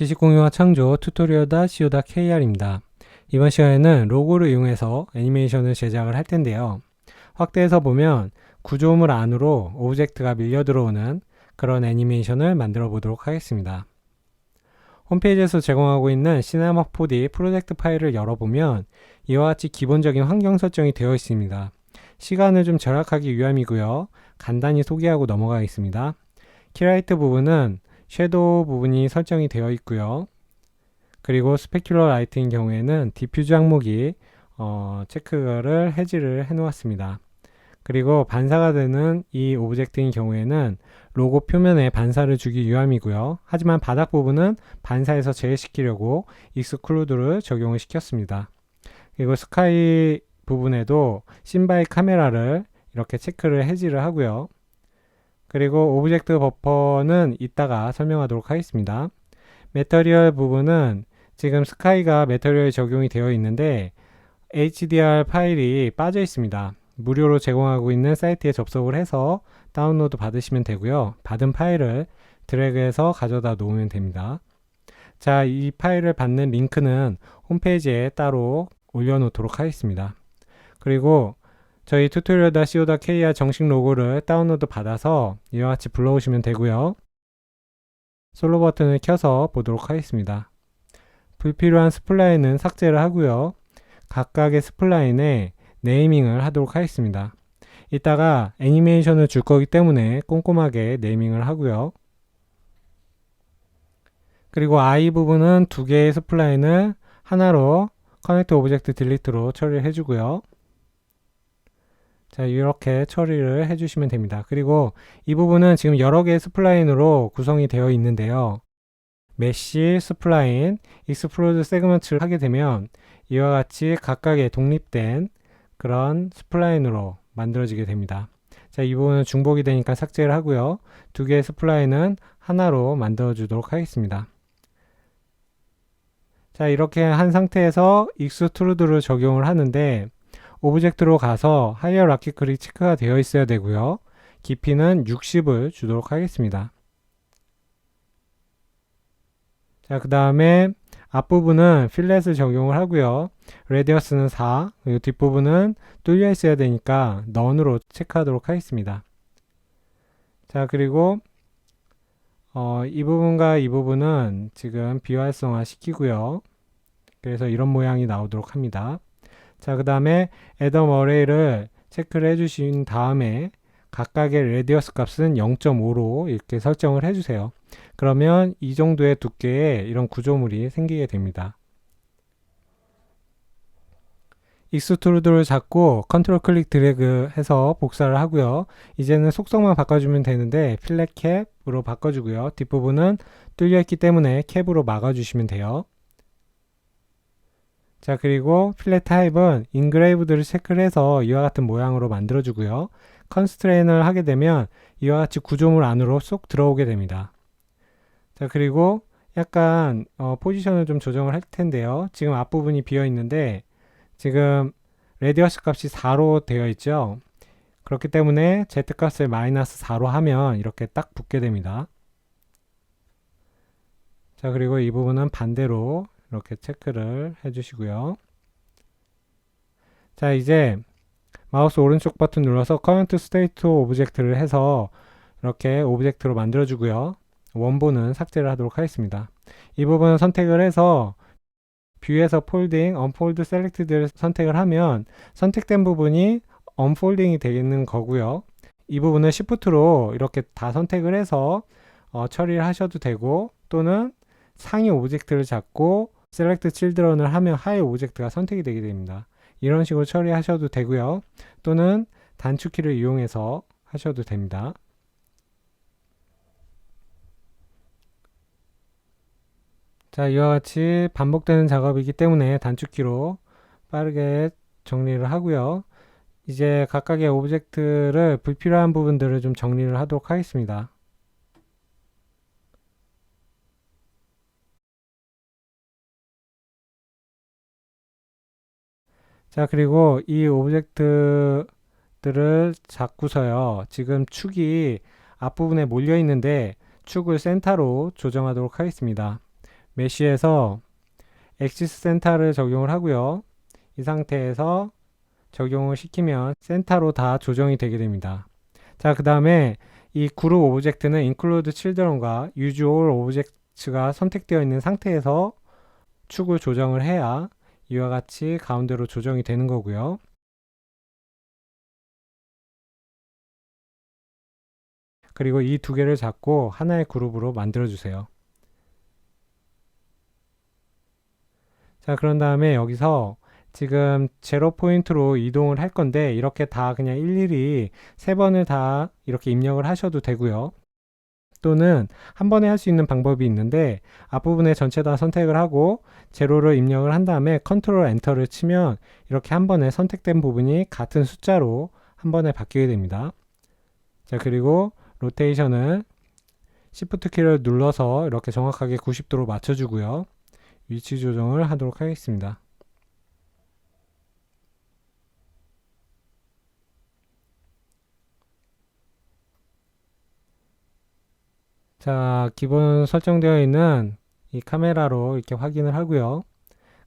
지식공유와 창조 튜토리얼.co.kr입니다. 이번 시간에는 로고를 이용해서 애니메이션을 제작을 할 텐데요. 확대해서 보면 구조물 안으로 오브젝트가 밀려 들어오는 그런 애니메이션을 만들어 보도록 하겠습니다. 홈페이지에서 제공하고 있는 시네마 4D 프로젝트 파일을 열어보면 이와 같이 기본적인 환경 설정이 되어 있습니다. 시간을 좀 절약하기 위함이고요. 간단히 소개하고 넘어가겠습니다. 키라이트 부분은 섀도우 부분이 설정이 되어 있고요. 그리고 스페큘러 라이트인 경우에는 디퓨즈 항목이 체크를 해지를 해 놓았습니다. 그리고 반사가 되는 이 오브젝트인 경우에는 로고 표면에 반사를 주기 위함이고요. 하지만 바닥 부분은 반사해서 제외시키려고 익스클루드를 적용을 시켰습니다. 그리고 스카이 부분에도 씬바이 카메라를 이렇게 체크를 해지를 하고요. 그리고 오브젝트 버퍼는 이따가 설명하도록 하겠습니다. 매터리얼 부분은 지금 스카이가 매터리얼에 적용이 되어 있는데 HDR 파일이 빠져 있습니다. 무료로 제공하고 있는 사이트에 접속을 해서 다운로드 받으시면 되고요. 받은 파일을 드래그해서 가져다 놓으면 됩니다. 자, 이 파일을 받는 링크는 홈페이지에 따로 올려놓도록 하겠습니다. 그리고 저희 tutorial.co.kr 정식 로고를 다운로드 받아서 이와 같이 불러오시면 되고요. 솔로 버튼을 켜서 보도록 하겠습니다. 불필요한 스플라인은 삭제를 하고요. 각각의 스플라인에 네이밍을 하도록 하겠습니다. 이따가 애니메이션을 줄 거기 때문에 꼼꼼하게 네이밍을 하고요. 그리고 I 부분은 두 개의 스플라인을 하나로 커넥트 오브젝트 딜리트로 처리를 해주고요. 자, 이렇게 처리를 해주시면 됩니다. 그리고 이 부분은 지금 여러 개의 스플라인으로 구성이 되어 있는데요. 메쉬, 스플라인, 익스플로드 세그먼트를 하게 되면 이와 같이 각각의 독립된 그런 스플라인으로 만들어지게 됩니다. 자, 이 부분은 중복이 되니까 삭제를 하고요. 두 개의 스플라인은 하나로 만들어 주도록 하겠습니다. 자, 이렇게 한 상태에서 익스트루드를 적용을 하는데 오브젝트로 가서 하이어라키컬이 체크가 되어 있어야 되고요. 깊이는 60을 주도록 하겠습니다. 자, 그 다음에 앞부분은 필렛을 적용을 하고요. 레디어스는 4, 그리고 뒷부분은 뚫려 있어야 되니까 넌으로 체크하도록 하겠습니다. 자, 그리고 이 부분과 이 부분은 지금 비활성화 시키고요. 그래서 이런 모양이 나오도록 합니다. 자, 그 다음에 애덤 어레이를 체크를 해주신 다음에 각각의 레디어스 값은 0.5로 이렇게 설정을 해주세요. 그러면 이 정도의 두께의 이런 구조물이 생기게 됩니다. 익스트루드를 잡고 컨트롤 클릭 드래그 해서 복사를 하고요. 이제는 속성만 바꿔주면 되는데 필렛 캡으로 바꿔주고요. 뒷부분은 뚫려있기 때문에 캡으로 막아주시면 돼요. 자, 그리고 필렛 타입은 인그레이브드를 체크를 해서 이와 같은 모양으로 만들어주고요. 컨스트레인을 하게 되면 이와 같이 구조물 안으로 쏙 들어오게 됩니다. 자, 그리고 약간 포지션을 좀 조정을 할 텐데요. 지금 앞부분이 비어 있는데 지금 레디어스 값이 4로 되어 있죠. 그렇기 때문에 Z 값을 마이너스 4로 하면 이렇게 딱 붙게 됩니다. 자, 그리고 이 부분은 반대로 이렇게 체크를 해주시고요. 자, 이제 마우스 오른쪽 버튼 눌러서 Current State 오브젝트를 해서 이렇게 오브젝트로 만들어주고요. 원본은 삭제를 하도록 하겠습니다. 이 부분을 선택을 해서 뷰에서 폴딩, 언폴드 셀렉트를 선택을 하면 선택된 부분이 언폴딩이 되는 거고요. 이 부분은 Shift로 이렇게 다 선택을 해서 처리를 하셔도 되고 또는 상위 오브젝트를 잡고 셀렉트 칠드런을 하면 하위 오브젝트가 선택이 되게 됩니다. 이런 식으로 처리하셔도 되고요. 또는 단축키를 이용해서 하셔도 됩니다. 자, 이와 같이 반복되는 작업이기 때문에 단축키로 빠르게 정리를 하고요. 이제 각각의 오브젝트를 불필요한 부분들을 좀 정리를 하도록 하겠습니다. 자, 그리고 이 오브젝트들을 잡고서요. 지금 축이 앞부분에 몰려 있는데 축을 센터로 조정하도록 하겠습니다. 메쉬에서 엑시스 센터를 적용을 하고요. 이 상태에서 적용을 시키면 센터로 다 조정이 되게 됩니다. 자, 그 다음에 이 그룹 오브젝트는 include children과 use all objects가 선택되어 있는 상태에서 축을 조정을 해야 이와 같이 가운데로 조정이 되는 거고요. 그리고 이 두 개를 잡고 하나의 그룹으로 만들어 주세요. 자, 그런 다음에 여기서 지금 제로 포인트로 이동을 할 건데 이렇게 다 그냥 일일이 세 번을 다 이렇게 입력을 하셔도 되고요. 또는 한 번에 할 수 있는 방법이 있는데 앞부분에 전체 다 선택을 하고 제로를 입력을 한 다음에 컨트롤 엔터를 치면 이렇게 한 번에 선택된 부분이 같은 숫자로 한 번에 바뀌게 됩니다. 자, 그리고 로테이션은 Shift 키를 눌러서 이렇게 정확하게 90도로 맞춰주고요. 위치 조정을 하도록 하겠습니다. 자, 기본 설정되어 있는 이 카메라로 이렇게 확인을 하고요.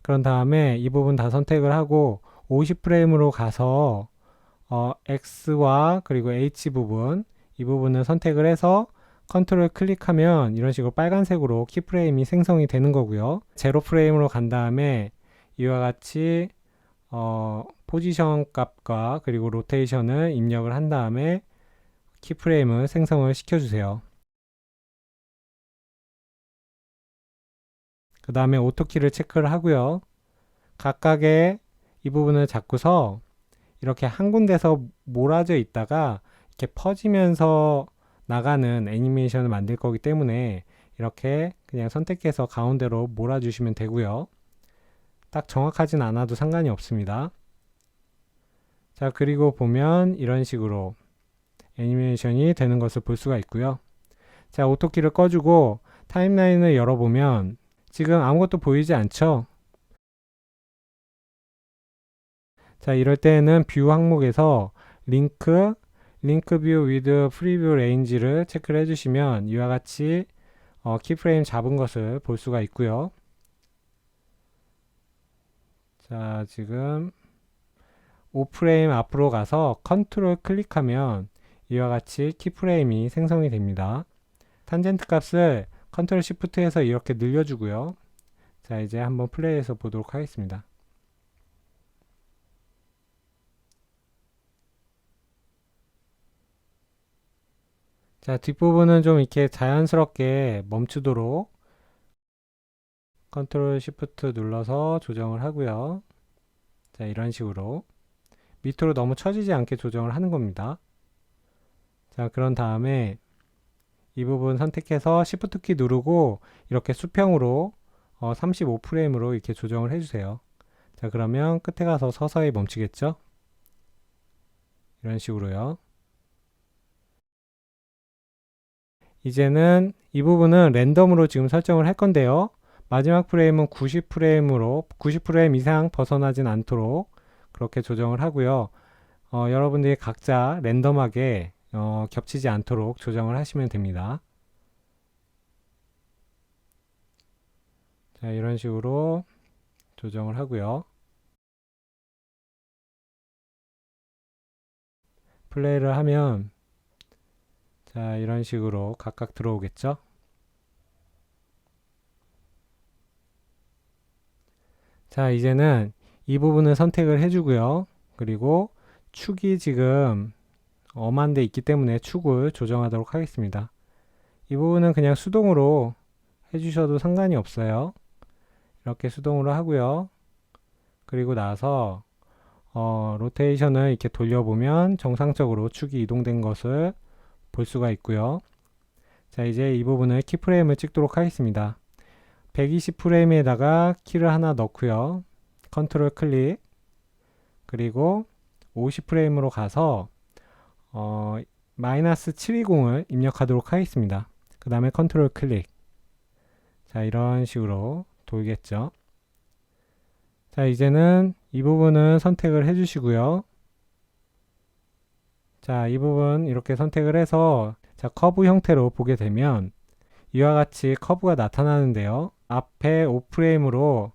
그런 다음에 이 부분 다 선택을 하고 50프레임으로 가서 X와 그리고 H 부분 이 부분을 선택을 해서 컨트롤 클릭하면 이런 식으로 빨간색으로 키프레임이 생성이 되는 거고요. 제로 프레임으로 간 다음에 이와 같이 포지션 값과 그리고 로테이션을 입력을 한 다음에 키프레임을 생성을 시켜주세요. 그 다음에 오토키를 체크를 하고요. 각각의 이 부분을 잡고서 이렇게 한 군데서 몰아져 있다가 이렇게 퍼지면서 나가는 애니메이션을 만들 거기 때문에 이렇게 그냥 선택해서 가운데로 몰아주시면 되고요. 딱 정확하진 않아도 상관이 없습니다. 자, 그리고 보면 이런 식으로 애니메이션이 되는 것을 볼 수가 있고요. 자, 오토키를 꺼주고 타임라인을 열어보면 지금 아무것도 보이지 않죠? 자, 이럴 때는 뷰 항목에서 링크 뷰 위드 프리뷰 레인지를 체크를 해주시면 이와 같이 키프레임 잡은 것을 볼 수가 있고요. 자, 지금 5프레임 앞으로 가서 컨트롤 클릭하면 이와 같이 키프레임이 생성이 됩니다. 탄젠트 값을 컨트롤 시프트해서 이렇게 늘려주고요. 자, 이제 한번 플레이해서 보도록 하겠습니다. 자, 뒷부분은 좀 이렇게 자연스럽게 멈추도록 컨트롤 시프트 눌러서 조정을 하고요. 자, 이런 식으로 밑으로 너무 처지지 않게 조정을 하는 겁니다. 자, 그런 다음에 이 부분 선택해서 Shift 키 누르고 이렇게 수평으로 35프레임으로 이렇게 조정을 해주세요. 자, 그러면 끝에 가서 서서히 멈추겠죠? 이런 식으로요. 이제는 이 부분은 랜덤으로 지금 설정을 할 건데요. 마지막 프레임은 90프레임으로 90프레임 이상 벗어나진 않도록 그렇게 조정을 하고요. 여러분들이 각자 랜덤하게 겹치지 않도록 조정을 하시면 됩니다. 자, 이런 식으로 조정을 하고요. 플레이를 하면 자, 이런 식으로 각각 들어오겠죠? 자, 이제는 이 부분을 선택을 해주고요. 그리고 축이 지금 엄한 데 있기 때문에 축을 조정하도록 하겠습니다. 이 부분은 그냥 수동으로 해주셔도 상관이 없어요. 이렇게 수동으로 하고요. 그리고 나서 로테이션을 이렇게 돌려보면 정상적으로 축이 이동된 것을 볼 수가 있고요. 자, 이제 이 부분을 키프레임을 찍도록 하겠습니다. 120프레임에다가 키를 하나 넣고요. 컨트롤 클릭 그리고 50프레임으로 가서 마이너스 720을 입력하도록 하겠습니다. 그 다음에 컨트롤 클릭. 자, 이런 식으로 돌겠죠. 자, 이제는 이 부분은 선택을 해주시고요. 자, 이 부분 이렇게 선택을 해서 자, 커브 형태로 보게 되면 이와 같이 커브가 나타나는데요. 앞에 5프레임으로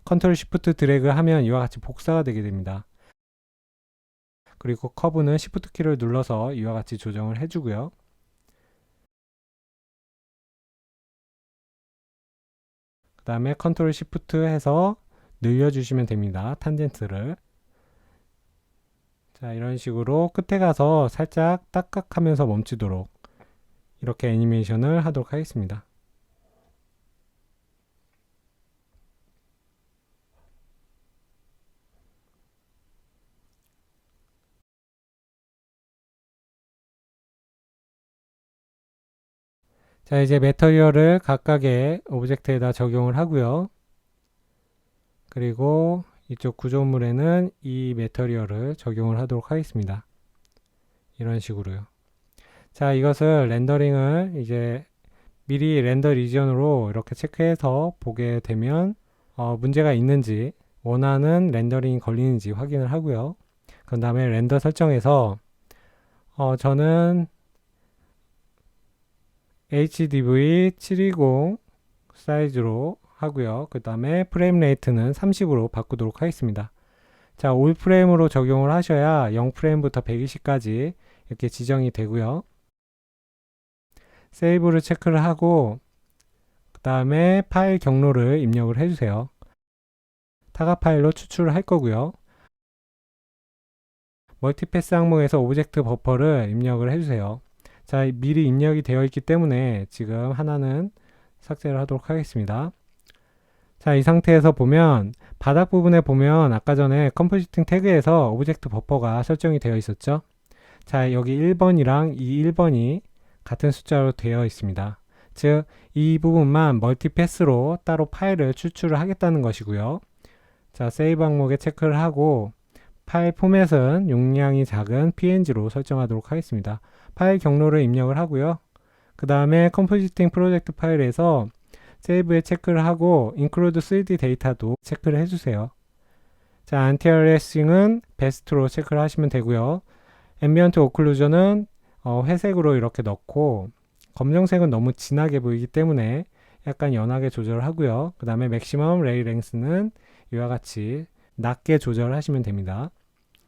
컨트롤 시프트 드래그 하면 이와 같이 복사가 되게 됩니다. 그리고 커브는 시프트 키를 눌러서 이와 같이 조정을 해주고요. 그 다음에 컨트롤 시프트 해서 늘려주시면 됩니다. 탄젠트를. 자, 이런 식으로 끝에 가서 살짝 딱딱하면서 멈추도록 이렇게 애니메이션을 하도록 하겠습니다. 자, 이제 매터리얼을 각각의 오브젝트에다 적용을 하고요. 그리고 이쪽 구조물에는 이 매터리얼을 적용을 하도록 하겠습니다. 이런 식으로요. 자, 이것을 렌더링을 이제 미리 렌더 리전으로 이렇게 체크해서 보게 되면 문제가 있는지 원하는 렌더링이 걸리는지 확인을 하고요. 그 다음에 렌더 설정에서 저는 HDV 720 사이즈로 하고요. 그 다음에 프레임 레이트는 30으로 바꾸도록 하겠습니다. 자, 올 프레임으로 적용을 하셔야 0프레임부터 120까지 이렇게 지정이 되고요. 세이브를 체크를 하고 그 다음에 파일 경로를 입력을 해주세요. 타가 파일로 추출을 할 거고요. 멀티패스 항목에서 오브젝트 버퍼를 입력을 해주세요. 자, 미리 입력이 되어 있기 때문에 지금 하나는 삭제를 하도록 하겠습니다. 자, 이 상태에서 보면 바닥 부분에 보면 아까 전에 컴포지팅 태그에서 오브젝트 버퍼가 설정이 되어 있었죠. 자, 여기 1번이랑 이 1번이 같은 숫자로 되어 있습니다. 즉, 이 부분만 멀티패스로 따로 파일을 추출을 하겠다는 것이고요. 자, 세이브 항목에 체크를 하고 파일 포맷은 용량이 작은 png로 설정하도록 하겠습니다. 파일 경로를 입력을 하고요. 그 다음에 컴포지팅 프로젝트 파일에서 세이브에 체크를 하고 include 3D 데이터도 체크를 해주세요. 자, 안티얼레싱은 베스트로 체크를 하시면 되고요. 앰비언트 오클루전은 회색으로 이렇게 넣고 검정색은 너무 진하게 보이기 때문에 약간 연하게 조절을 하고요. 그 다음에 맥시멈 레이 랭스는 이와 같이 낮게 조절하시면 됩니다.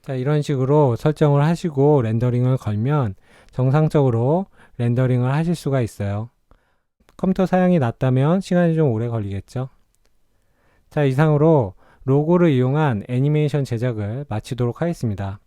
자, 이런 식으로 설정을 하시고 렌더링을 걸면 정상적으로 렌더링을 하실 수가 있어요. 컴퓨터 사양이 낮다면 시간이 좀 오래 걸리겠죠. 자, 이상으로 로고를 이용한 애니메이션 제작을 마치도록 하겠습니다.